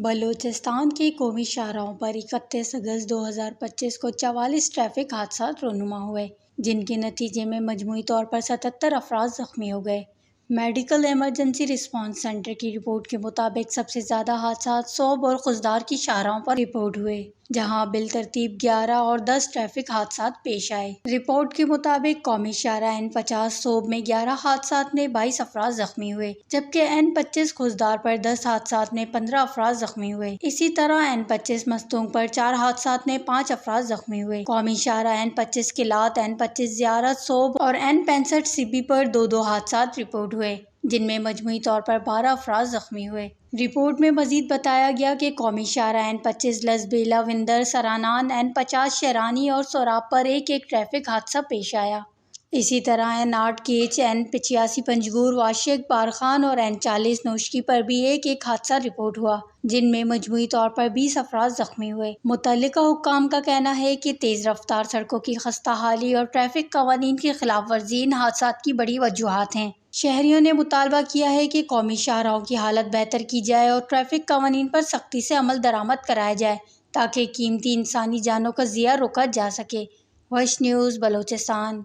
بلوچستان کے قومی شاہراہوں پر 31 اگست 2025 کو 44 ٹریفک حادثات رونما ہوئے، جن کے نتیجے میں مجموعی طور پر 77 افراد زخمی ہو گئے۔ میڈیکل ایمرجنسی رسپانس سینٹر کی رپورٹ کے مطابق سب سے زیادہ حادثات صوب اور خضدار کی شاہراہوں پر رپورٹ ہوئے، جہاں بالترتیب 11 اور 10 ٹریفک حادثات پیش آئے۔ رپورٹ کے مطابق قومی شاہراہ N50 صوب میں 11 حادثات میں 22 افراد زخمی ہوئے، جبکہ N25 خضدار پر 10 حادثات میں 15 افراد زخمی ہوئے۔ اسی طرح N25 مستونگ پر 4 حادثات میں 5 افراد زخمی ہوئے۔ قومی شاہراہ N25 قلات، N25 زیارت صوب اور N65 سبی پر 2 حادثات رپورٹ ہوئے، جن میں مجموعی طور پر 12 افراد زخمی ہوئے۔ رپورٹ میں مزید بتایا گیا کہ قومی شاہراہ N25 لسبیلا وندر سرانان، N50 شیرانی اور سوراب پر ایک ٹریفک حادثہ پیش آیا۔ اسی طرح N8 کیچ، N85 پنجگور واشق بارخان اور N40 نوشکی پر بھی ایک حادثہ رپورٹ ہوا، جن میں مجموعی طور پر 20 افراد زخمی ہوئے۔ متعلقہ حکام کا کہنا ہے کہ تیز رفتار سڑکوں کی خستہ حالی اور ٹریفک قوانین کی خلاف ورزی ان حادثات کی بڑی وجوہات ہیں۔ شہریوں نے مطالبہ کیا ہے کہ قومی شاہراہوں کی حالت بہتر کی جائے اور ٹریفک قوانین پر سختی سے عمل درآمد کرایا جائے تاکہ قیمتی انسانی جانوں کا ضیاع روکا جا سکے۔ وش نیوز، بلوچستان۔